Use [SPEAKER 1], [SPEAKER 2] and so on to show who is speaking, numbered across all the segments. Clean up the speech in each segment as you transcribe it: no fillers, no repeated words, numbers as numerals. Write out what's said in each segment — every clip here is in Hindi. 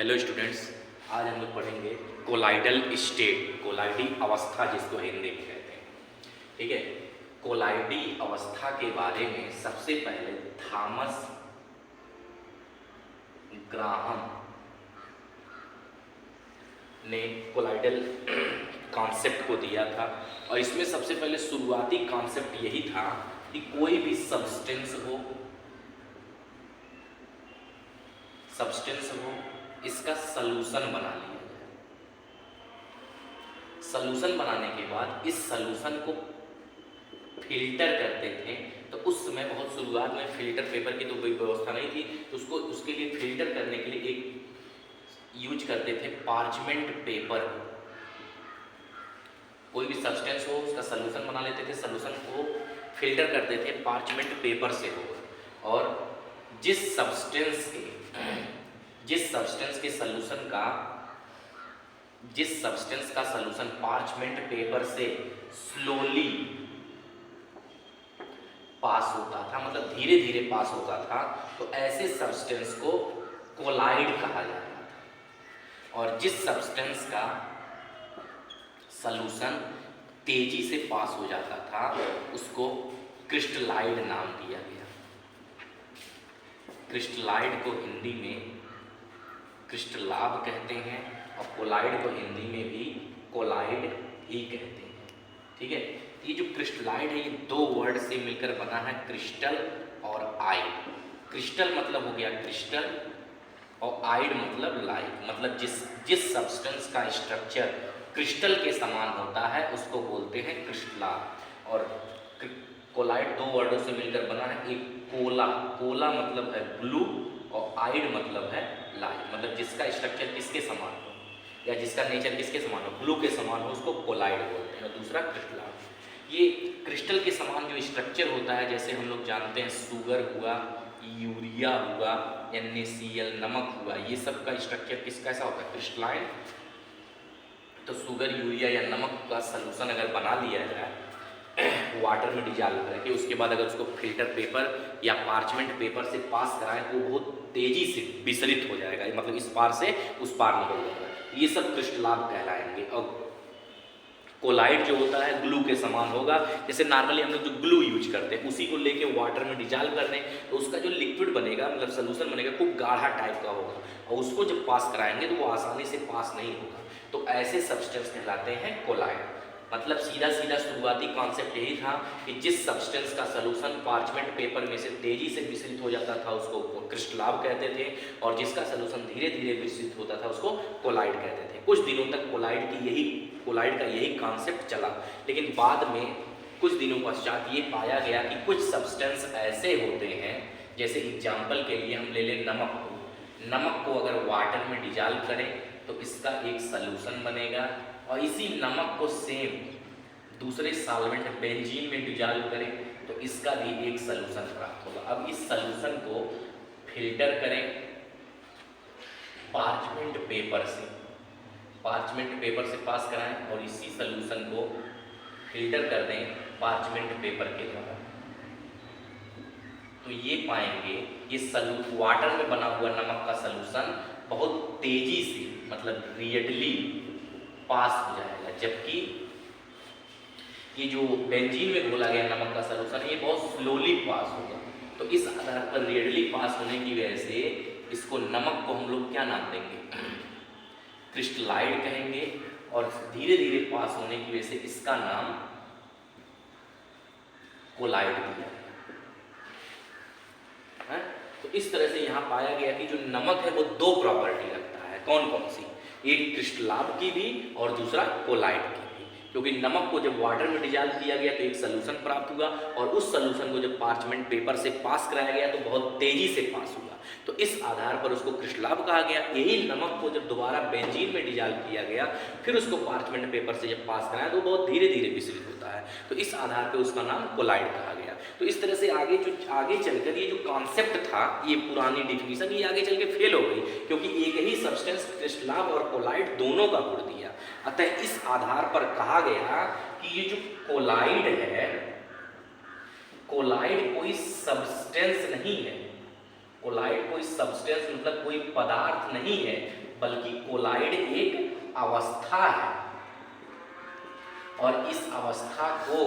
[SPEAKER 1] हेलो स्टूडेंट्स, आज हम लोग पढ़ेंगे कोलाइडल स्टेट, कोलाइडी अवस्था जिसको हिंदी में कहते हैं। ठीक है, कोलाइडी अवस्था के बारे में सबसे पहले थॉमस ग्राहम ने कोलाइडल कॉन्सेप्ट को दिया था और इसमें सबसे पहले शुरुआती कॉन्सेप्ट यही था कि कोई भी सब्सटेंस हो इसका सलूशन बना लिया जाए। सलूशन बनाने के बाद इस सलूशन को फिल्टर करते थे। तो उस समय बहुत शुरुआत में फिल्टर पेपर की तो कोई व्यवस्था नहीं थी, तो उसके लिए फिल्टर करने के लिए एक यूज करते थे पार्चमेंट पेपर। कोई भी सब्सटेंस हो उसका सलूशन बना लेते थे, सलूशन को फिल्टर करते थे पार्चमेंट पेपर से हो। और जिस सब्सटेंस का सलूशन पार्चमेंट पेपर से स्लोली पास होता था, मतलब धीरे धीरे पास होता था, तो ऐसे सब्सटेंस को कोलाइड कहा जाता था। और जिस सब्सटेंस का सलूशन तेजी से पास हो जाता था उसको क्रिस्टलाइड नाम दिया गया। क्रिस्टलाइड को हिंदी में क्रिस्टलाब कहते हैं और कोलाइड को हिंदी में भी कोलाइड ही कहते हैं। ठीक है, ये जो क्रिस्टलाइड है ये दो वर्ड से मिलकर बना है, क्रिस्टल और आइड। क्रिस्टल मतलब हो गया क्रिस्टल और आइड मतलब लाइक, मतलब जिस सब्सटेंस का स्ट्रक्चर क्रिस्टल के समान होता है उसको बोलते हैं क्रिस्टलाब। और कोलाइड दो वर्डों से मिलकर बना है, एक कोला मतलब है ब्लू और आइड मतलब है लाइट, मतलब जिसका स्ट्रक्चर किसके समान हो या जिसका नेचर किसके समान हो, ब्लू के समान हो, उसको कोलाइड बोलते हैं। और दूसरा क्रिस्टलाब। ये क्रिस्टल के समान जो स्ट्रक्चर होता है, जैसे हम लोग जानते हैं शुगर हुआ, यूरिया हुआ, NaCl नमक हुआ, ये सब का स्ट्रक्चर कैसा होता है, क्रिस्टलाइन। तो शुगर, यूरिया या नमक का सलूशन अगर बना लिया जाए वाटर में डिजॉल्व करके, उसके बाद अगर उसको फिल्टर पेपर या पार्चमेंट पेपर से पास कराएं तो बहुत तेजी से विसरित हो जाएगा, मतलब इस पार से उस पार निकल जाएगा। ये सब क्रिस्टलाब कहलाएंगे। और कोलाइड जो होता है ग्लू के समान होगा। जैसे नॉर्मली हम लोग जो ग्लू यूज करते हैं उसी को लेके वाटर में डिजॉल्व कर दें तो उसका जो लिक्विड बनेगा, मतलब सलूशन बनेगा, खूब गाढ़ा टाइप का होगा और उसको जब पास कराएंगे तो वो आसानी से पास नहीं होगा। तो ऐसे सब्सटेंस कहलाते हैं कोलाइड। मतलब सीधा शुरुआती कॉन्सेप्ट यही था कि जिस सब्सटेंस का सलूशन पार्चमेंट पेपर में से तेजी से विसरित हो जाता था उसको क्रिस्टलाब कहते थे, और जिसका सलूशन धीरे धीरे विसरित होता था उसको कोलाइड कहते थे। कुछ दिनों तक कोलाइड का यही कॉन्सेप्ट चला, लेकिन बाद में कुछ दिनों पश्चात ये पाया गया कि कुछ सब्सटेंस ऐसे होते हैं, जैसे एग्जाम्पल के लिए हम ले लें नमक को अगर वाटर में डिजॉल्व करें तो इसका एक सलूशन बनेगा, और इसी नमक को सेम दूसरे सॉल्वेंट बेंजीन में डिजॉल्व करें तो इसका भी एक सलूशन प्राप्त होगा। अब इस सलूशन को फिल्टर करें पार्चमेंट पेपर से पास कराएं और इसी सलूशन को फिल्टर कर दें पार्चमेंट पेपर के द्वारा, तो ये पाएंगे ये वाटर में बना हुआ नमक का सलूशन बहुत तेजी से, मतलब रेडियली पास हो जाएगा, जबकि ये जो बेंजीन में घोला गया नमक का सलूशन ये बहुत स्लोली पास होगा। तो इस आधार पर रेडियली पास होने की वजह से इसको नमक को हम लोग क्या नाम देंगे, क्रिस्टलाइड कहेंगे, और धीरे धीरे पास होने की वजह से इसका नाम कोलाइड दिया है। तो इस तरह से यहाँ पाया गया कि जो नमक है वो दो प्रॉपर्टी रखता है। कौन कौन सी, एक क्रिस्टलाब की भी और दूसरा कोलाइड की भी। क्योंकि नमक को जब वाटर में डिजॉल्व किया गया तो एक सलूशन प्राप्त हुआ, और उस सलूशन को जब पार्चमेंट पेपर से पास कराया गया तो बहुत तेजी से पास हुआ, तो इस आधार पर उसको क्रिस्टलाब कहा गया। यही नमक को जब दोबारा बेंजीन में डिजॉल्व किया गया फिर उसको पार्चमेंट पेपर से जब पास कराया तो बहुत धीरे धीरे विसरित होता है, तो इस आधार पर उसका नाम कोलाइड कहा गया। तो इस तरह से आगे चलकर ये जो कॉन्सेप्ट था, ये पुरानी डिफिनीशन ये आगे चल के फेल हो गई, क्योंकि एक ही सब्सटेंस क्रिस्टलाब और कोलाइड दोनों का गुण दिया। अतः इस आधार पर कहा गया कि ये जो कोलाइड है, कोलाइड कोई सब्सटेंस नहीं है, कोलाइड कोई सब्सटेंस मतलब कोई पदार्थ नहीं है बल्कि कोलाइड एक अवस्था है और इस अवस्था को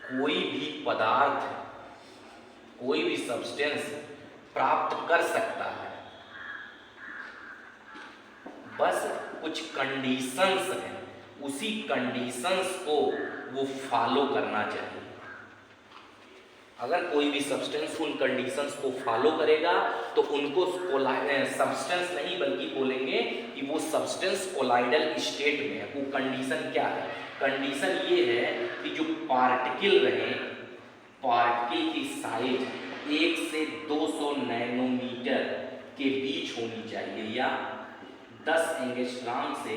[SPEAKER 1] कोई भी पदार्थ, कोई भी सब्सटेंस प्राप्त कर सकता है, बस कुछ कंडीशंस हैं, उसी कंडीशंस को वो फॉलो करना चाहिए। अगर कोई भी सब्सटेंस उन कंडीशंस को फॉलो करेगा तो उनको सब्सटेंस नहीं बल्कि बोलेंगे कि वो सब्सटेंस कोलाइडल स्टेट में है। वो कंडीशन क्या है? कंडीशन ये है कि जो पार्टिकल रहे, पार्टिकल की साइज 1 से 200 नैनोमीटर के बीच होनी चाहिए या 10 एंगस्ट्रॉम से